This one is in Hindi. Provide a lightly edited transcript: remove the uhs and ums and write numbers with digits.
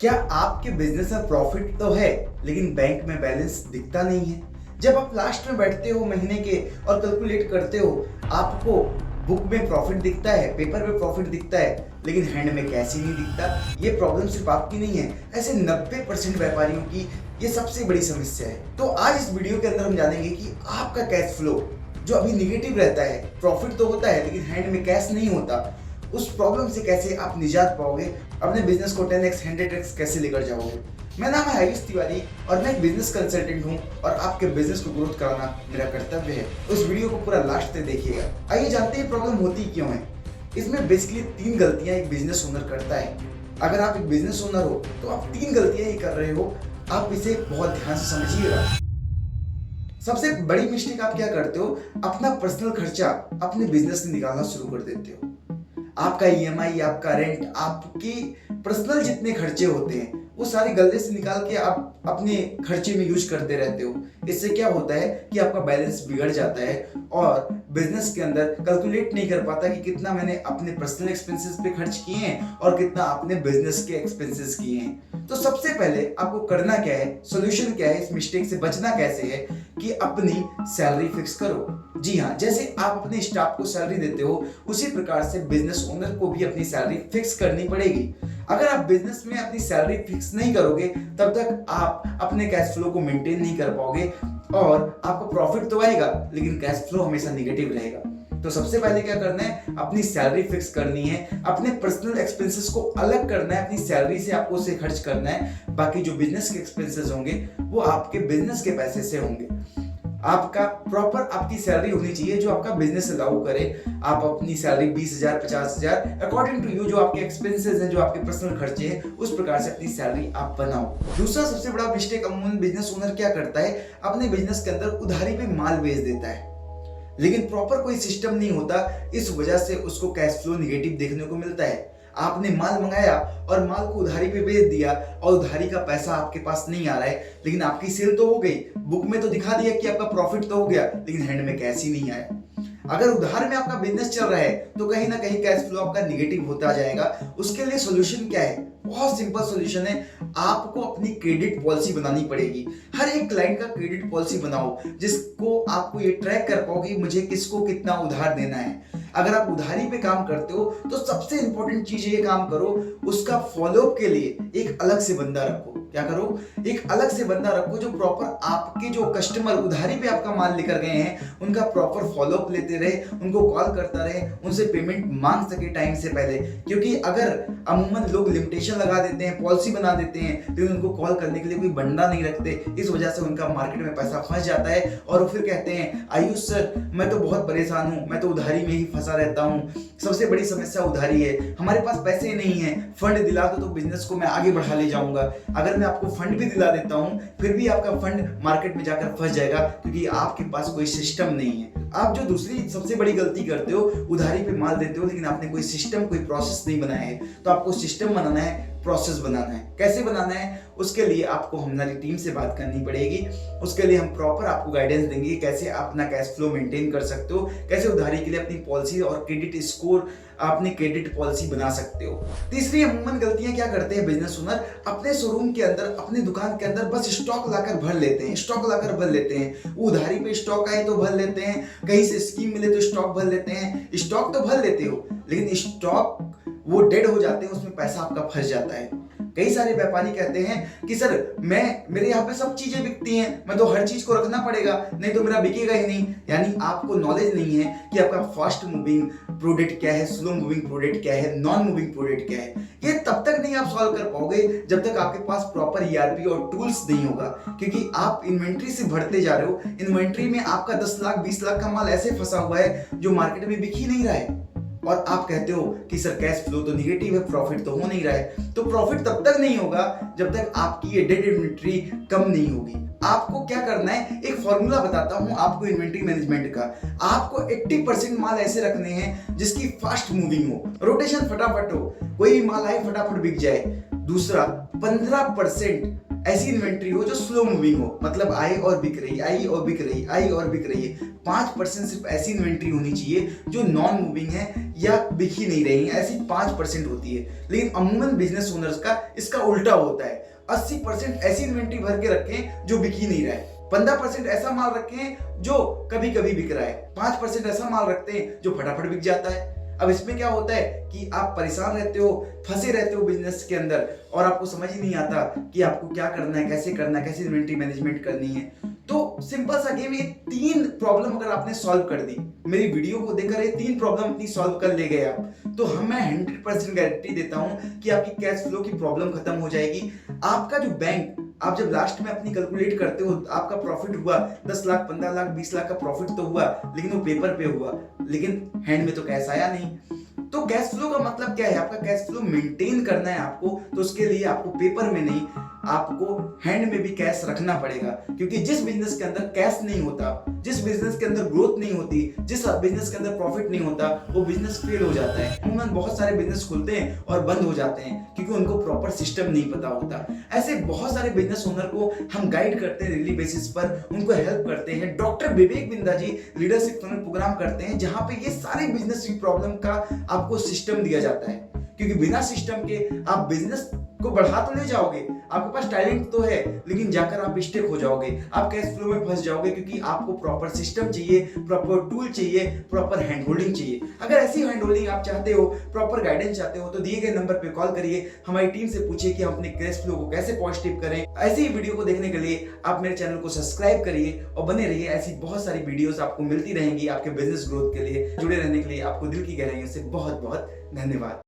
क्या आपके बिजनेस में प्रॉफिट तो है लेकिन बैंक में बैलेंस दिखता नहीं है? जब आप लास्ट में बैठते हो महीने के और कैलकुलेट करते हो, आपको बुक में प्रॉफिट दिखता है, पेपर में प्रॉफिट दिखता है, लेकिन हैंड में कैश ही नहीं दिखता। ये प्रॉब्लम सिर्फ आपकी नहीं है, ऐसे 90% व्यापारियों की ये सबसे बड़ी समस्या है। तो आज इस वीडियो के अंदर हम जानेंगे कि आपका कैश फ्लो जो अभी निगेटिव रहता है, प्रॉफिट तो होता है लेकिन हैंड में कैश नहीं होता, उस प्रॉब्लम से कैसे आप निजात पाओगे, अपने बिजनेस को 10x 100x कैसे लेकर जाओगे। मेरा नाम है आयुष तिवारी और मैं एक बिजनेस कंसल्टेंट हूं और आपके बिजनेस को ग्रोथ कराना मेरा कर्तव्य है। उस वीडियो को पूरा लास्ट तक देखिएगा। आइए जानते हैं प्रॉब्लम होती क्यों है। इसमें बेसिकली 3 गलतियां एक बिजनेस ओनर करता है। अगर आप एक बिजनेस ओनर हो तो आप 3 गलतियां ही कर रहे हो, आप इसे बहुत ध्यान से समझिएगा। सबसे बड़ी मिस्टेक आप क्या करते हो, अपना पर्सनल खर्चा अपने बिजनेस में निकालना शुरू कर देते हो। आपका ईएमआई, आपका रेंट, आपकी पर्सनल जितने खर्चे होते हैं वो सारी गल्ले से निकाल के आप अपने खर्चे में यूज करते रहते हो। इससे क्या होता है कि आपका बैलेंस बिगड़ जाता है और बिजनेस के अंदर कैलकुलेट नहीं कर पाता कि कितना मैंने अपने पर्सनल एक्सपेंसेस पे खर्च किए हैं और कितना आपने बिजनेस के एक्सपेंसेस किए हैं। तो सबसे पहले आपको करना क्या है, सोल्यूशन क्या है, इस मिस्टेक से बचना कैसे है कि अपनी सैलरी फिक्स करो। जी हाँ, जैसे आप अपने स्टाफ को सैलरी देते हो उसी प्रकार से बिजनेस ओनर को भी अपनी सैलरी फिक्स करनी पड़ेगी। अगर आप बिजनेस में अपनी सैलरी फिक्स नहीं करोगे तब तक आप अपने कैश फ्लो को मेंटेन नहीं कर पाओगे और आपको प्रॉफिट तो आएगा लेकिन कैश फ्लो हमेशा निगेटिव रहेगा। तो सबसे पहले क्या करना है, अपनी सैलरी फिक्स करनी है, अपने पर्सनल एक्सपेंसेस को अलग करना है, अपनी सैलरी से आपको उसे खर्च करना है। बाकी जो बिजनेस के एक्सपेंसेस होंगे वो आपके बिजनेस के पैसे से होंगे। आपका प्रॉपर आपकी सैलरी होनी चाहिए जो आपका बिजनेस अलाउ करे। आप अपनी सैलरी 20,000 50,000 अकॉर्डिंग टू यू, जो आपके एक्सपेंसेस हैं, जो आपके पर्सनल खर्चे हैं, उस प्रकार से अपनी सैलरी आप बनाओ। दूसरा सबसे बड़ा मिस्टेक अमूमन बिजनेस ओनर क्या करता है, अपने बिजनेस के अंदर उधारी पे माल बेच देता है लेकिन प्रॉपर कोई सिस्टम नहीं होता। इस वजह से उसको कैश फ्लो निगेटिव देखने को मिलता है। आपने माल मंगाया और माल को उधारी पे बेच दिया और उधारी का पैसा आपके पास नहीं आ रहा है, लेकिन आपकी सेल तो हो गई, बुक में तो दिखा दिया कि आपका प्रॉफिट तो हो गया, लेकिन हैंड में कैश ही नहीं आया। अगर उधार में आपका बिजनेस चल रहा है तो कहीं ना कहीं कैश फ्लो आपका निगेटिव होता जाएगा। उसके लिए सोल्यूशन क्या है, बहुत सिंपल सोल्यूशन है। आपको अपनी क्रेडिट पॉलिसी बनानी पड़ेगी। हर एक क्लाइंट का क्रेडिट पॉलिसी बनाओ जिसको आपको ये ट्रैक कर पाओ कि मुझे किसको कितना उधार देना है। अगर आप उधारी पे काम करते हो तो सबसे इंपॉर्टेंट चीज ये काम करो, उसका फॉलोअप के लिए एक अलग से बंदा रखो। क्या करो, एक अलग से बंदा रखो जो प्रॉपर आपके जो कस्टमर उधारी पे आपका माल लेकर गए हैं उनका प्रॉपर फॉलोअप लेते रहे, उनको कॉल करता रहे, उनसे पेमेंट मांग सके टाइम से पहले। क्योंकि अगर अमूमन लोग लिमिटेशन लगा देते हैं, पॉलिसी बना देते हैं, लेकिन उनको कॉल करने के लिए कोई बंदा नहीं रखते, इस वजह से उनका मार्केट में पैसा फंस जाता है और वो फिर कहते हैं आयुष सर मैं तो बहुत परेशान हूँ, मैं तो उधारी में ही फंसा रहता हूँ। सबसे बड़ी समस्या उधारी है, हमारे पास पैसे नहीं है, फंड दिला दो तो बिजनेस को मैं आगे बढ़ा ले जाऊंगा। अगर मैं आपको फंड भी दिला देता हूं फिर भी आपका फंड मार्केट में जाकर फंस जाएगा क्योंकि आपके पास कोई सिस्टम नहीं है। आप जो दूसरी सबसे बड़ी गलती करते हो, उधारी पे माल देते हो लेकिन आपने कोई सिस्टम, कोई प्रोसेस नहीं बनाया है। तो आपको सिस्टम बनाना है, प्रोसेस बनाना है। कैसे बनाना है, उसके लिए आपको हमारी टीम से बात करनी पड़ेगी। उसके लिए हम प्रॉपर आपको गाइडेंस देंगे कैसे आप अपना कैश फ्लो मेंटेन कर सकते हो, कैसे उधारी के लिए अपनी पॉलिसी और क्रेडिट स्कोर, अपनी क्रेडिट पॉलिसी बना सकते हो। तीसरी अमूमन गलतियां क्या करते हैं बिजनेस ओनर, अपने शोरूम के अंदर, अपनी दुकान के अंदर बस स्टॉक लाकर भर लेते हैं, स्टॉक लाकर भर लेते हैं। उधारी पे स्टॉक आए तो भर लेते हैं, कहीं से स्कीम मिले तो स्टॉक भर लेते हैं। स्टॉक तो भर लेते हो लेकिन स्टॉक वो डेड हो जाते हैं, उसमें पैसा आपका फंस जाता है। कई सारे व्यापारी कहते हैं कि सर मेरे यहाँ पे सब चीजें बिकती हैं, मैं तो हर चीज को रखना पड़ेगा नहीं तो मेरा बिकेगा ही नहीं। यानी आपको नॉलेज नहीं है कि आपका फास्ट मूविंग प्रोडक्ट क्या है, स्लो मूविंग प्रोडक्ट क्या है, नॉन मूविंग प्रोडक्ट क्या है। ये तब तक नहीं आप सॉल्व कर पाओगे जब तक आपके पास प्रॉपर ईआरपी और टूल्स नहीं होगा। क्योंकि आप इन्वेंट्री से भरते जा रहे हो, इन्वेंट्री में आपका 10 लाख 20 लाख का माल ऐसे फंसा हुआ है जो मार्केट में बिक ही नहीं रहा है और आप कहते हो कि सर कैश फ्लो तो निगेटिव है, प्रॉफिट तो हो नहीं रहा है। तो प्रॉफिट तब तक नहीं होगा जब तक आपकी ये डेड इन्वेंट्री कम नहीं होगी। आपको क्या करना है, एक फॉर्मूला बताता हूं आपको इन्वेंट्री मैनेजमेंट का। आपको 80% माल ऐसे रखने हैं जिसकी फास्ट मूविंग हो, रोटेशन फटाफट हो, कोई भी माल आए फटाफट बिक जाए। दूसरा 15% ऐसी इन्वेंट्री हो जो स्लो मूविंग हो, मतलब आई और बिक रही, आई और बिक रही, आई और बिक रही है। 5% सिर्फ ऐसी इन्वेंट्री होनी चाहिए जो नॉन मूविंग है या बिक ही नहीं रही है, ऐसी 5% होती है। लेकिन अमूमन बिजनेस ओनर्स का इसका उल्टा होता है। 80% ऐसी इन्वेंट्री भर के रखें जो बिक ही नहीं रहा है, 15% ऐसा माल रखें जो कभी कभी बिक रहा है, 5% ऐसा माल रखते हैं जो फटाफट बिक जाता है। अब इसमें क्या होता है कि आप परेशान रहते हो, फंसे रहते हो बिजनेस के अंदर, और आपको समझ ही नहीं आता कि आपको क्या करना है, कैसे इन्वेंट्री मैनेजमेंट करनी है। तो सिंपल सा गेम, ये 3 प्रॉब्लम अगर आपने सॉल्व कर दी, मेरी वीडियो को देखकर ये 3 प्रॉब्लम अपनी सॉल्व कर ले गए आप, तो मैं 100% गारंटी देता हूं कि आपकी कैश फ्लो की प्रॉब्लम खत्म हो जाएगी। आपका जो बैंक, आप जब लास्ट में अपनी कैलकुलेट करते हो, आपका प्रॉफिट हुआ 10 लाख, 15 लाख, 20 लाख का प्रॉफिट तो हुआ, लेकिन वो पेपर पे हुआ, लेकिन हैंड में तो कैश आया नहीं। तो कैश फ्लो का मतलब क्या है? आपका कैश फ्लो मेंटेन करना है आपको, तो उसके लिए आपको पेपर में नहीं, आपको हैंड में भी कैश रखना पड़ेगा। क्योंकि जिस बिजनेस के अंदर कैश नहीं होता, जिस बिजनेस के अंदर ग्रोथ नहीं होती, जिस बिजनेस के अंदर प्रॉफिट नहीं होता, वो बिजनेस फेल हो जाता है। अमूमन बहुत सारे बिजनेस खुलते हैं और बंद हो जाते हैं क्योंकि उनको प्रॉपर सिस्टम नहीं पता होता। ऐसे बहुत सारे बिजनेस ओनर को हम गाइड करते हैं डेली बेसिस पर, उनको हेल्प करते हैं। डॉक्टर विवेक बिंदा जी लीडरशिप प्रोग्राम करते हैं जहां पे ये सारे बिजनेस की प्रॉब्लम का आपको सिस्टम दिया जाता है। क्योंकि बिना सिस्टम के आप बिजनेस को बढ़ा तो ले जाओगे, आपके पास टैलेंट तो है, लेकिन जाकर आप मिस्टेक हो जाओगे, आप कैश फ्लो में फंस जाओगे, क्योंकि आपको प्रॉपर सिस्टम चाहिए, प्रॉपर टूल चाहिए, प्रॉपर हैंड होल्डिंग चाहिए। अगर ऐसी हैंड होल्डिंग आप चाहते हो, प्रॉपर गाइडेंस चाहते हो, तो दिए गए नंबर पे कॉल करिए, हमारी टीम से पूछिए कि हम अपने कैश फ्लो को कैसे पॉजिटिव करें। ऐसी ही वीडियो को देखने के लिए आप मेरे चैनल को सब्सक्राइब करिए और बने रहिए। ऐसी बहुत सारी वीडियोस आपको मिलती रहेंगी आपके बिजनेस ग्रोथ के लिए। जुड़े रहने के लिए आपको दिल की गहराइयों से बहुत बहुत धन्यवाद।